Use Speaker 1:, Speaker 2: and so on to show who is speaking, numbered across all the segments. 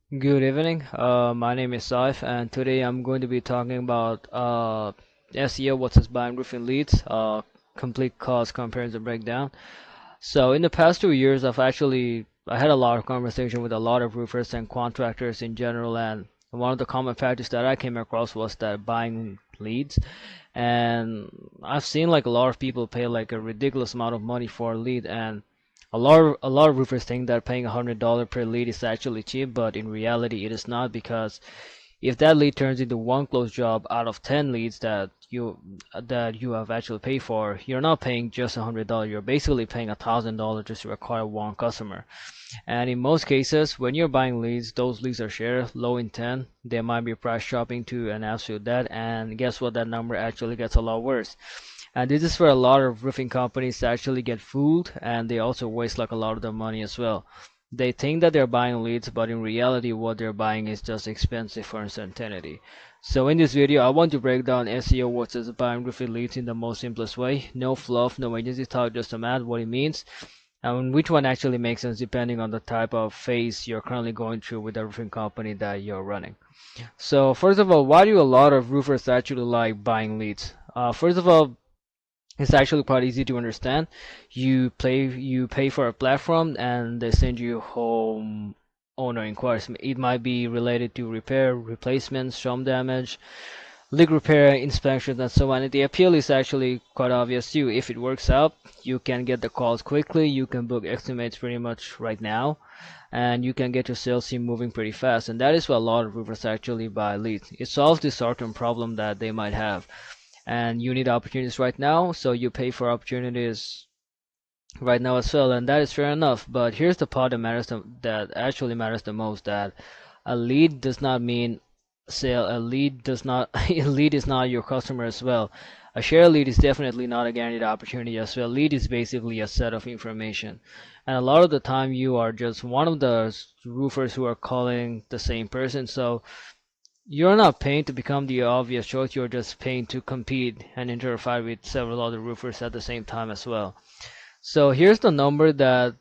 Speaker 1: Good evening. My name is Saif, and today I'm going to be talking about SEO, what's its buying roofing leads, complete cost comparison breakdown. So in the past 2 years, I had a lot of conversation with a lot of roofers and contractors in general, and one of the common factors that I came across was that buying leads, and I've seen like a lot of people pay like a ridiculous amount of money for a lead, and a lot of roofers think that paying $100 per lead is actually cheap, but in reality it is not, because if that lead turns into one closed job out of 10 leads that you have actually paid for, you're not paying just $100. You're basically paying $1,000 just to acquire one customer. And in most cases, when you're buying leads, those leads are shared, low intent. They might be price shopping to an absolute dead, and guess what? That number actually gets a lot worse. And this is where a lot of roofing companies actually get fooled, and they also waste like a lot of their money as well. They think that they're buying leads, but in reality what they're buying is just expensive for uncertainty. So in this video, I want to break down SEO versus buying roofing leads in the most simplest way. No fluff, no agency talk, just a math, what it means, and which one actually makes sense depending on the type of phase you're currently going through with the roofing company that you're running. So first of all, why do a lot of roofers actually like buying leads? First of all, it's actually quite easy to understand. You pay for a platform and they send you home owner inquiries. It might be related to repair, replacements, storm damage, leak repair, inspections, and so on. And the appeal is actually quite obvious too. If it works out, you can get the calls quickly, you can book estimates pretty much right now, and you can get your sales team moving pretty fast. And that is why a lot of roofers actually buy leads. It solves this certain problem that they might have, and you need opportunities right now, so you pay for opportunities right now as well, and that is fair enough. But here's the part that that actually matters the most: that a lead does not mean sale. A lead does not a lead is not your customer as well. A share lead is definitely not a guaranteed opportunity as well. Lead is basically a set of information, and a lot of the time you are just one of the roofers who are calling the same person. So you're not paying to become the obvious choice, you're just paying to compete and enter a fight with several other roofers at the same time as well. So here's the number that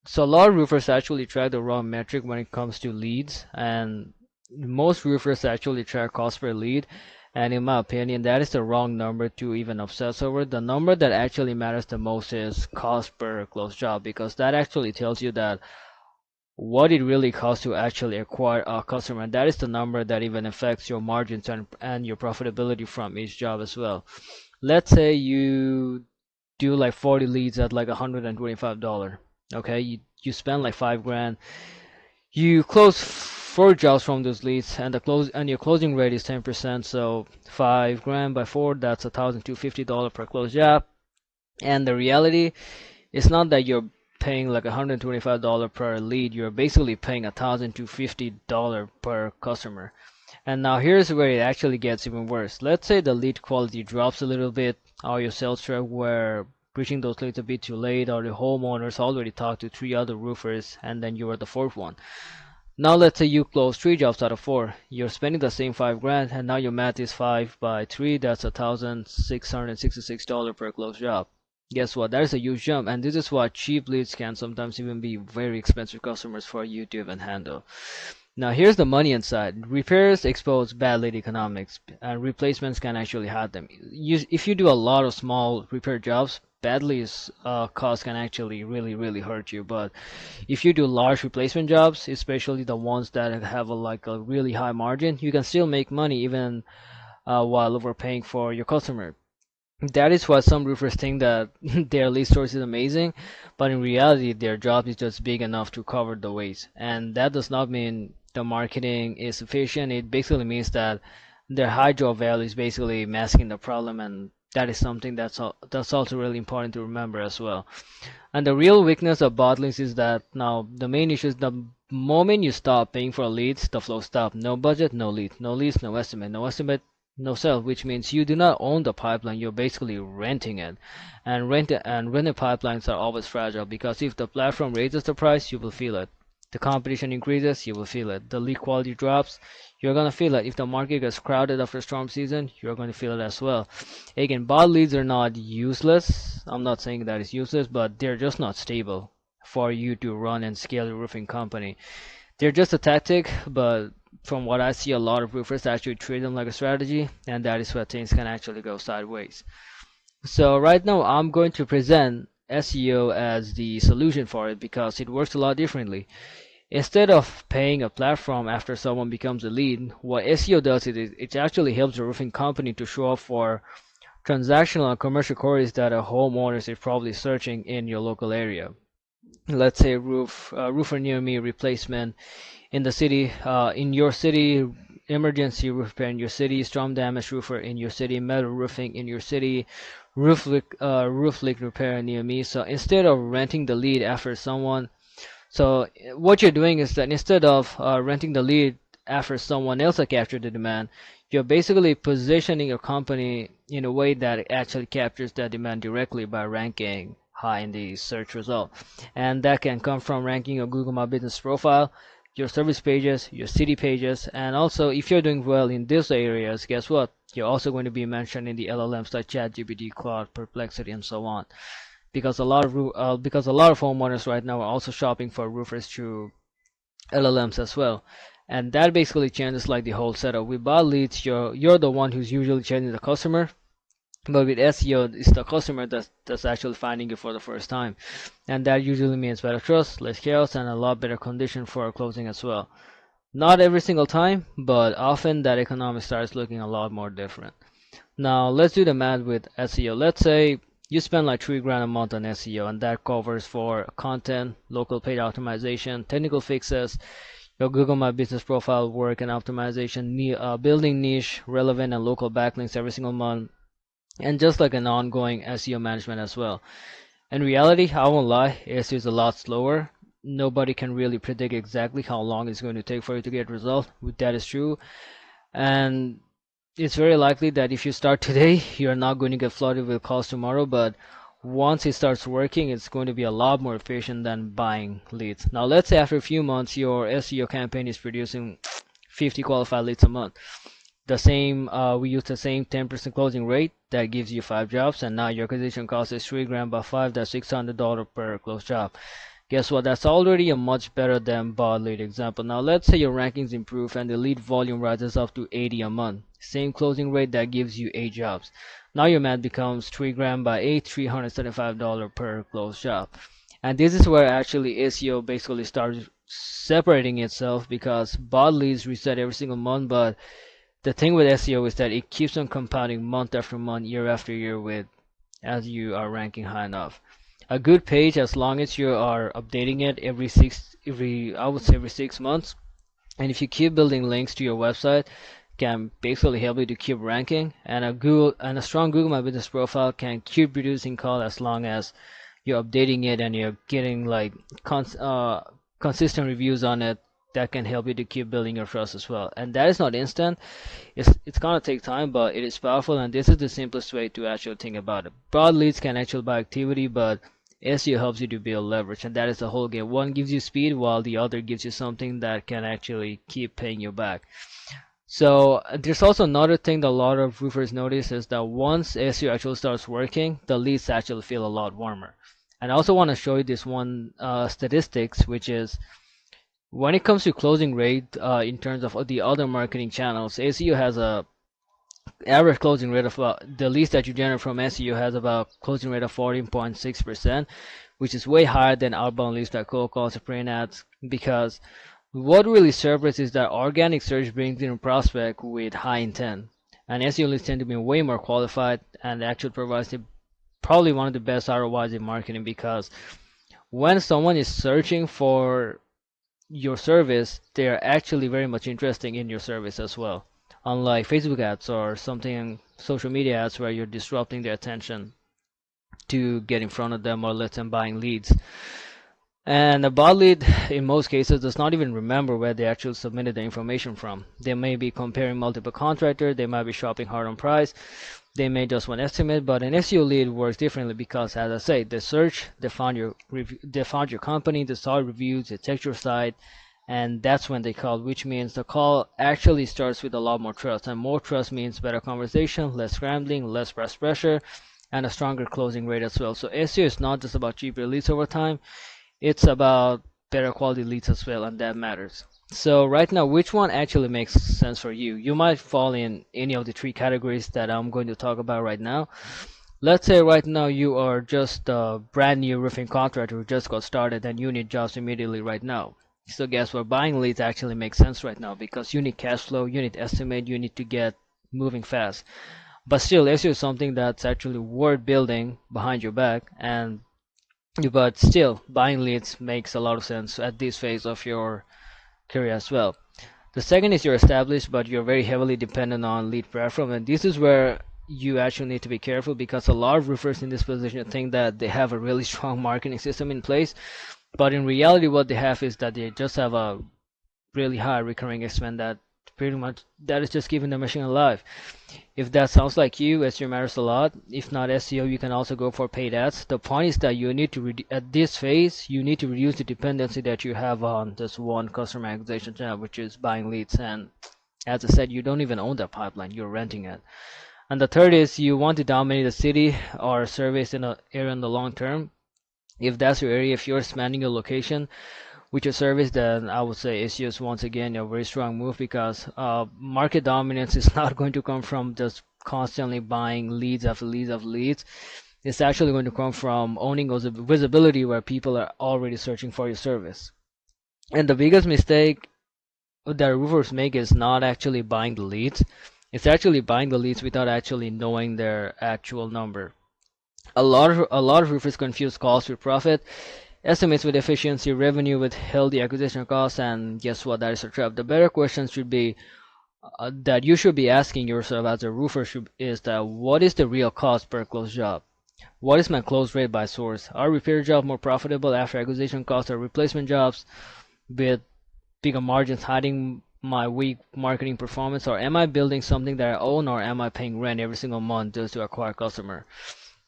Speaker 1: so a lot of roofers actually track the wrong metric when it comes to leads, and most roofers actually track cost per lead. And in my opinion, that is the wrong number to even obsess over. The number that actually matters the most is cost per closed job, because that actually tells you that what it really costs to actually acquire a customer, and that is the number that even affects your margins and your profitability from each job as well. Let's say you do like 40 leads at like $125. Okay, you spend like 5 grand, you close 4 jobs from those leads, and your closing rate is 10%. So 5 grand by 4, that's $1,250 per closed job. And the reality, it's not that you're paying like $125 per lead. You're basically paying $1,250 per customer. And now here's where it actually gets even worse. Let's say the lead quality drops a little bit, or your sales truck were reaching those leads a bit too late, or the homeowners already talked to 3 other roofers and then you were the fourth one. Now let's say you close 3 jobs out of 4. You're spending the same 5 grand, and now your math is 5 by 3. That's $1,666 per closed job. Guess what? That is a huge jump, and this is why cheap leads can sometimes even be very expensive customers for you to even handle. Now here's the money inside. Repairs expose bad lead economics, and replacements can actually hide them. If you do a lot of small repair jobs, bad leads cost can actually really hurt you. But if you do large replacement jobs, especially the ones that have like a really high margin, you can still make money even while overpaying for your customer. That is why some roofers think that their lead source is amazing, but in reality, their job is just big enough to cover the waste. And that does not mean the marketing is sufficient. It basically means that their high job value is basically masking the problem, and that is something that's also really important to remember as well. And the real weakness of bot links is that now the main issue is the moment you stop paying for leads, the flow stops. No budget, no lead. No leads, no estimate. No estimate, no sale, which means you do not own the pipeline, you're basically renting it. And rented pipelines are always fragile, because if the platform raises the price, you will feel it. The competition increases, you will feel it. The lead quality drops, you're gonna feel it. If the market gets crowded after storm season, you're gonna feel it as well. Again, bot leads are not useless. I'm not saying that it's useless, but they're just not stable for you to run and scale your roofing company. They're just a tactic, but from what I see, a lot of roofers actually treat them like a strategy, and that is where things can actually go sideways. So right now, I'm going to present SEO as the solution for it because it works a lot differently. Instead of paying a platform after someone becomes a lead, what SEO does is it actually helps a roofing company to show up for transactional and commercial queries that a homeowner is probably searching in your local area. Let's say roofer near me replacement in the city, in your city, emergency roof repair in your city, storm damage roofer in your city, metal roofing in your city, roof leak repair near me. So instead of renting the lead after someone, so what you're doing is that instead of renting the lead after someone else has captured the demand, you're basically positioning your company in a way that actually captures that demand directly by ranking high in the search result. And that can come from ranking your Google My Business profile, your service pages, your city pages, and also if you're doing well in these areas, guess what? You're also going to be mentioned in the LLMs like ChatGPT, Claude, Perplexity, and so on because a lot of homeowners right now are also shopping for roofers through LLMs as well. And that basically changes like the whole setup. With bot leads, you're the one who's usually chasing the customer, but with SEO, it's the customer that's actually finding you for the first time, and that usually means better trust, less chaos, and a lot better condition for closing as well. Not every single time, but often that economic starts looking a lot more different. Now let's do the math with SEO. Let's say you spend like 3 grand a month on SEO, and that covers for content, local page optimization, technical fixes, your Google My Business profile work and optimization, building niche, relevant, and local backlinks every single month, and just like an ongoing SEO management as well. In reality, I won't lie, SEO is a lot slower. Nobody can really predict exactly how long it's going to take for you to get results. That is true, and it's very likely that if you start today, you're not going to get flooded with calls tomorrow, but once it starts working, it's going to be a lot more efficient than buying leads. Now, let's say after a few months, your SEO campaign is producing 50 qualified leads a month. We use the same 10% closing rate that gives you 5 jobs, and now your acquisition cost is 3 grand by 5, that's $600 per closed job. Guess what? That's already a much better than bot lead example. Now let's say your rankings improve and the lead volume rises up to 80 a month. Same closing rate that gives you 8 jobs. Now your math becomes 3 grand by 8, $375 per closed job. And this is where actually SEO basically starts separating itself because bot leads reset every single month, but the thing with SEO is that it keeps on compounding month after month, year after year with as you are ranking high enough. A good page, as long as you are updating it I would say every 6 months, and if you keep building links to your website, can basically help you to keep ranking. And a strong Google My Business profile can keep producing call as long as you're updating it and you're getting like consistent reviews on it. That can help you to keep building your trust as well. And that is not instant. It's gonna take time, but it is powerful, and this is the simplest way to actually think about it. Broad leads can actually buy activity, but SEO helps you to build leverage, and that is the whole game. One gives you speed, while the other gives you something that can actually keep paying you back. So there's also another thing that a lot of roofers notice is that once SEO actually starts working, the leads actually feel a lot warmer. And I also want to show you this one statistics, which is when it comes to closing rate in terms of the other marketing channels, SEO has a average closing rate of the leads that you generate from SEO has about closing rate of 14.6%, which is way higher than outbound leads like cold calls or print ads. Because what really separates is that organic search brings in a prospect with high intent, and SEO leads tend to be way more qualified and actually provides probably one of the best ROIs in marketing because when someone is searching for your service, they are actually very much interested in your service as well. Unlike Facebook ads or something, social media ads where you're disrupting their attention to get in front of them or let them buying leads. And a bot lead, in most cases, does not even remember where they actually submitted the information from. They may be comparing multiple contractors, they might be shopping hard on price, they may just want estimate, but an SEO lead works differently because, as I say, they search, they found your company, they saw reviews, they checked your site, and that's when they call, which means the call actually starts with a lot more trust, and more trust means better conversation, less scrambling, less press pressure, and a stronger closing rate as well. So SEO is not just about cheaper leads over time. It's about better quality leads as well, and that matters. So right now, which one actually makes sense for you? You might fall in any of the three categories that I'm going to talk about right now. Let's say right now you are just a brand new roofing contractor who just got started and you need jobs immediately right now. So guess what? Buying leads actually makes sense right now because you need cash flow, you need estimate, you need to get moving fast. But still, SEO is something that's actually worth building behind your back, and but still, buying leads makes a lot of sense at this phase of your career as well. The second is you're established, but you're very heavily dependent on lead platform, and this is where you actually need to be careful because a lot of roofers in this position think that they have a really strong marketing system in place, but in reality, what they have is that they just have a really high recurring expense that pretty much that is just keeping the machine alive. If that sounds like you, SEO matters a lot. If not SEO, you can also go for paid ads. The point is that you need to at this phase, you need to reduce the dependency that you have on this one customer acquisition channel, which is buying leads. And as I said, you don't even own that pipeline; you're renting it. And the third is you want to dominate the city or service in an area in the long term. If that's your area, if you're expanding your location with your service, then I would say SEO is once again a very strong move because market dominance is not going to come from just constantly buying leads after leads after leads. It's actually going to come from owning those visibility where people are already searching for your service. And the biggest mistake that roofers make is not actually buying the leads. It's actually buying the leads without actually knowing their actual number. A lot of roofers confuse cost with profit, estimates with efficiency, revenue with healthy acquisition costs, and guess what? That is a trap. The better question should be that you should be asking yourself as a roofer is that what is the real cost per closed job? What is my close rate by source? Are repair jobs more profitable after acquisition costs or replacement jobs with bigger margins hiding my weak marketing performance? Or am I building something that I own, or am I paying rent every single month just to acquire customer?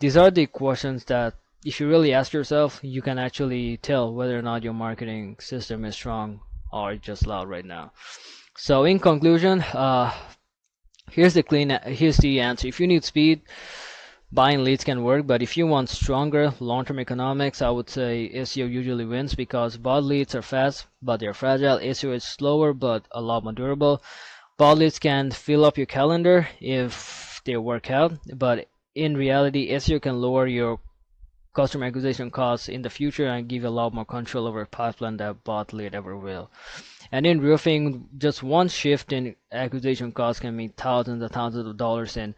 Speaker 1: These are the questions that if you really ask yourself, you can actually tell whether or not your marketing system is strong or just loud right now. So in conclusion, here's the answer. If you need speed, buying leads can work, but if you want stronger long-term economics, I would say SEO usually wins because bought leads are fast, but they're fragile. SEO is slower, but a lot more durable. Bought leads can fill up your calendar if they work out, but in reality, SEO can lower your customer acquisition costs in the future and give you a lot more control over pipeline that bot lead ever will. And in roofing, just one shift in acquisition costs can mean thousands and thousands of dollars in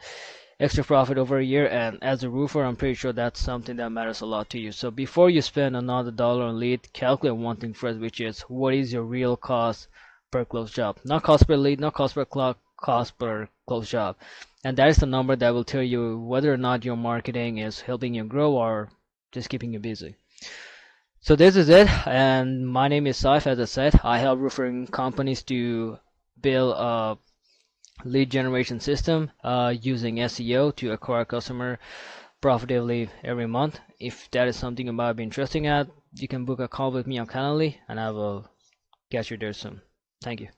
Speaker 1: extra profit over a year. And as a roofer, I'm pretty sure that's something that matters a lot to you. So before you spend another dollar on lead, calculate one thing first, which is what is your real cost per closed job? Not cost per lead, not cost per clock, cost per closed job. And that is the number that will tell you whether or not your marketing is helping you grow or just keeping you busy. So this is it, and my name is Saif. As I said, I help roofing companies to build a lead generation system using SEO to acquire customer profitably every month. If that is something you might be interested in, you can book a call with me on Calendly, and I will get you there soon. Thank you.